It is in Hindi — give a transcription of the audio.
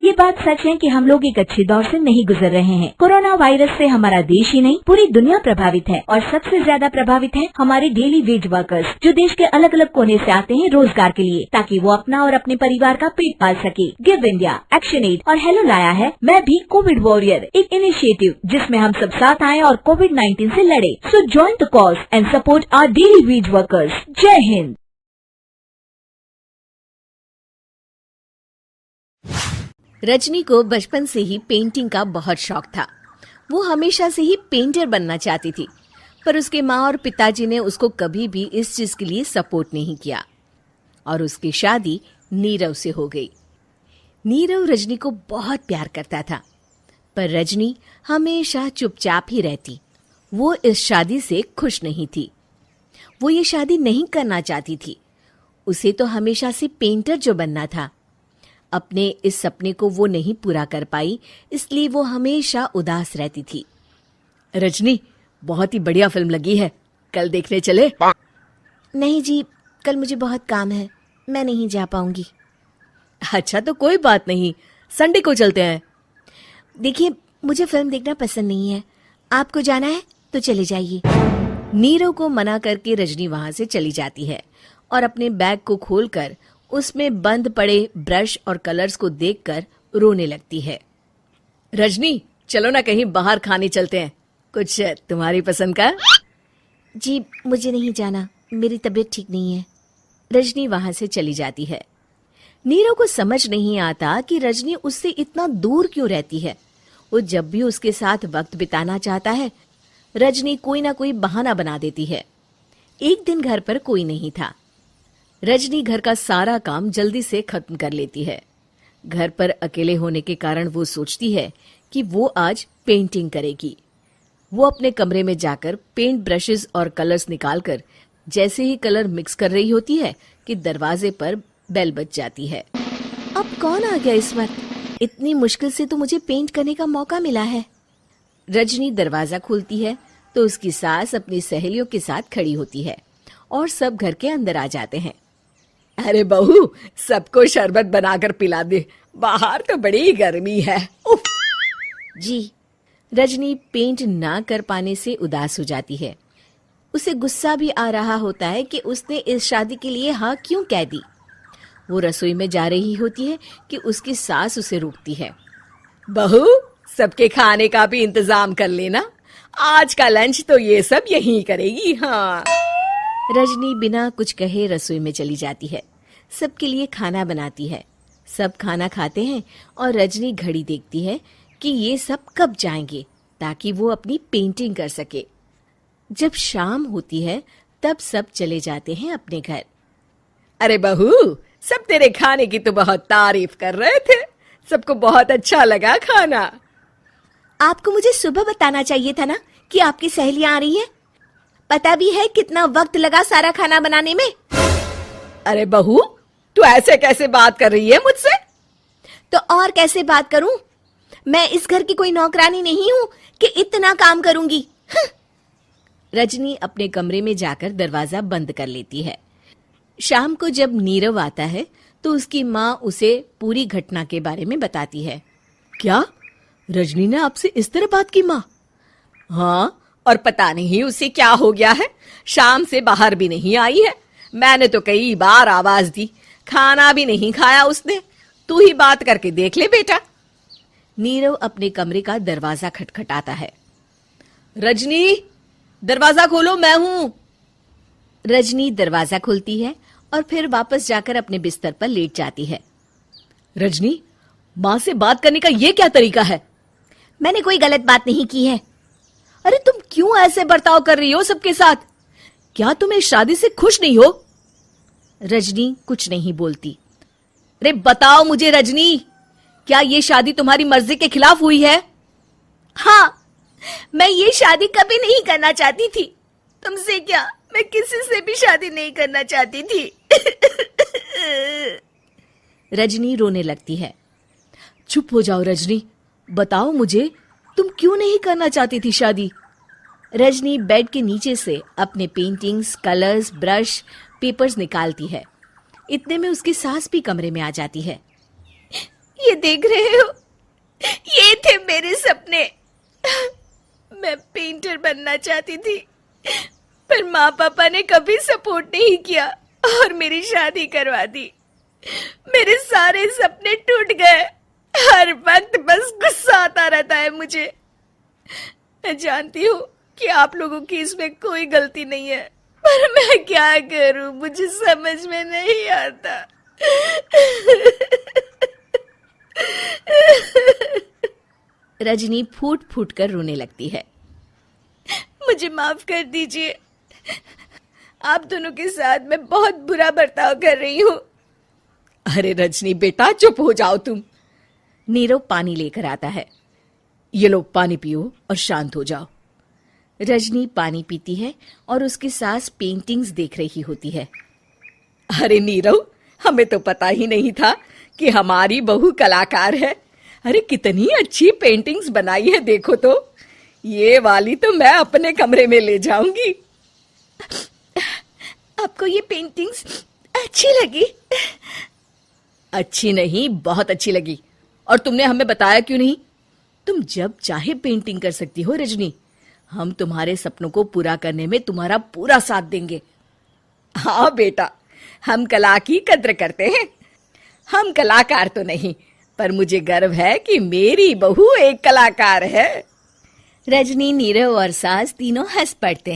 ये बात सच है कि हम लोग एक अच्छे दौर से नहीं गुजर रहे हैं। कोरोना वायरस से हमारा देश ही नहीं पूरी दुनिया प्रभावित है और सबसे ज्यादा प्रभावित है हमारे डेली वेज वर्कर्स, जो देश के अलग अलग कोने से आते हैं रोजगार के लिए, ताकि वो अपना और अपने परिवार का पेट पाल सके। गिव इंडिया, एक्शन एड और हेलो लाया है मैं भी कोविड वॉरियर, एक इनिशिएटिव जिसमें हम सब साथ आए और कोविड-19 से लड़े। So join the cause and support our daily wage workers. जय हिंद। रजनी को बचपन से ही पेंटिंग का बहुत शौक था। वो हमेशा से ही पेंटर बनना चाहती थी, पर उसके माँ और पिताजी ने उसको कभी भी इस चीज के लिए सपोर्ट नहीं किया और उसकी शादी नीरव से हो गई। नीरव रजनी को बहुत प्यार करता था, पर रजनी हमेशा चुपचाप ही रहती। वो इस शादी से खुश नहीं थी। वो ये शादी नहीं करना चाहती थी। उसे तो हमेशा से पेंटर जो बनना था। अपने इस सपने को वो नहीं पूरा कर पाई, इसलिए वो हमेशा उदास रहती थी। रजनी, बहुत ही बढ़िया फिल्म लगी है, कल देखने चले? नहीं जी, कल मुझे बहुत काम है, मैं नहीं जा पाऊंगी। अच्छा तो कोई बात नहीं, संडे को चलते हैं। देखिए, मुझे फिल्म देखना पसंद नहीं है। आपको जाना है तो चले जाइए। नीरव को मना करके रजनी वहां से चली जाती है और अपने बैग को खोलकर उसमें बंद पड़े ब्रश और कलर्स को देखकर रोने लगती है। रजनी, चलो ना कहीं बाहर खाने चलते हैं, कुछ तुम्हारी पसंद का। जी, मुझे नहीं जाना, मेरी तबीयत ठीक नहीं है। रजनी वहां से चली जाती है। नीरव को समझ नहीं आता कि रजनी उससे इतना दूर क्यों रहती है। वो जब भी उसके साथ वक्त बिताना चाहता है, रजनी कोई ना कोई बहाना बना देती है। एक दिन घर पर कोई नहीं था। रजनी घर का सारा काम जल्दी से खत्म कर लेती है। घर पर अकेले होने के कारण वो सोचती है कि वो आज पेंटिंग करेगी। वो अपने कमरे में जाकर पेंट ब्रशेस और कलर्स निकालकर जैसे ही कलर मिक्स कर रही होती है कि दरवाजे पर बेल बज जाती है। अब कौन आ गया इस वक्त? इतनी मुश्किल से तो मुझे पेंट करने का मौका मिला है। रजनी दरवाजा खोलती है तो उसकी सास अपनी सहेलियों के साथ खड़ी होती है और सब घर के अंदर आ जाते हैं। अरे बहू, सबको शरबत बनाकर पिला दे, बाहर तो बड़ी गर्मी है। उफ। जी। रजनी पेंट ना कर पाने से उदास हो जाती है। उसे गुस्सा भी आ रहा होता है कि उसने इस शादी के लिए हाँ क्यों कह दी। वो रसोई में जा रही होती है कि उसकी सास उसे रोकती है। बहू, सबके खाने का भी इंतजाम कर लेना, आज का लंच तो ये सब यहीं करेगी। हाँ। रजनी बिना कुछ कहे रसोई में चली जाती है। सबके लिए खाना बनाती है। सब खाना खाते हैं और रजनी घड़ी देखती है कि ये सब कब जाएंगे ताकि वो अपनी पेंटिंग कर सके। जब शाम होती है तब सब चले जाते हैं अपने घर। अरे बहू, सब तेरे खाने की तो बहुत तारीफ कर रहे थे, सबको बहुत अच्छा लगा खाना। आपको मुझे सुबह बताना चाहिए था ना कि आपकी सहेलियां आ रही हैं। पता भी है कितना वक्त लगा सारा खाना बनाने में। अरे बहू, तू ऐसे कैसे बात कर रही है मुझसे? तो और कैसे बात करूं? मैं इस घर की कोई नौकरानी नहीं हूं कि इतना काम करूंगी। रजनी अपने कमरे में जाकर दरवाजा बंद कर लेती है। शाम को जब नीरव आता है तो उसकी माँ उसे पूरी घटना के बारे में बताती है। क्या रजनी ने आपसे इस तरह बात की माँ? हाँ, और पता नहीं उसे क्या हो गया है, शाम से बाहर भी नहीं आई है। मैंने तो कई बार आवाज दी, खाना भी नहीं खाया उसने। तू ही बात करके देख ले बेटा। नीरव अपने कमरे का दरवाजा खटखटाता है। रजनी, दरवाजा खोलो, मैं हूं। रजनी दरवाजा खोलती है और फिर वापस जाकर अपने बिस्तर पर लेट जाती है। रजनी, माँ से बात करने का ये क्या तरीका है? मैंने कोई गलत बात नहीं की है। अरे तुम क्यों ऐसे बर्ताव कर रही हो सबके साथ? क्या तुम इस शादी से खुश नहीं हो? रजनी कुछ नहीं बोलती। अरे बताओ मुझे रजनी, क्या ये शादी तुम्हारी मर्जी के खिलाफ हुई है? हाँ, मैं ये शादी कभी नहीं करना चाहती थी। तुमसे क्या, मैं किसी से भी शादी नहीं करना चाहती थी। रजनी रोने लगती है। चुप हो जाओ रजनी, बताओ मुझे, तुम क्यों नहीं करना चाहती थी शादी? रजनी बेड के नीचे से अपने पेंटिंग्स, कलर्स, ब्रश, पेपर्स निकालती है। इतने में उसकी सास भी कमरे में आ जाती है। ये देख रहे हो, ये थे मेरे सपने। मैं पेंटर बनना चाहती थी, पर माँ पापा ने कभी सपोर्ट नहीं किया और मेरी शादी करवा दी। मेरे सारे सपने टूट गए। हर वक्त बस गुस्सा आता रहता है मुझे। मैं जानती हूँ कि आप लोगों की इसमें कोई गलती नहीं है, पर मैं क्या करूँ, मुझे समझ में नहीं आता। रजनी फूट फूट कर रोने लगती है। मुझे माफ कर दीजिए, आप दोनों के साथ मैं बहुत बुरा बर्ताव कर रही हूँ। अरे रजनी बेटा, चुप हो जाओ तुम। नीरव पानी लेकर आता है। ये लो पानी पियो और शांत हो जाओ। रजनी पानी पीती है और उसकी सास पेंटिंग्स देख रही होती है। अरे नीरव, हमें तो पता ही नहीं था कि हमारी बहू कलाकार है। अरे कितनी अच्छी पेंटिंग्स बनाई है, देखो तो। ये वाली तो मैं अपने कमरे में ले जाऊंगी। आपको ये पेंटिंग्स अच्छी लगी? अच्छी नहीं, बहुत अच्छी लगी। और तुमने हमें बताया क्यों नहीं? तुम जब चाहे पेंटिंग कर सकती हो रजनी। हम तुम्हारे सपनों को पूरा करने में तुम्हारा पूरा साथ देंगे। हाँ बेटा, हम कला की कद्र करते हैं। हम कलाकार तो नहीं, पर मुझे गर्व है कि मेरी बहू एक कलाकार है। रजनी, नीरव और सास तीनों हंस पड़ते हैं।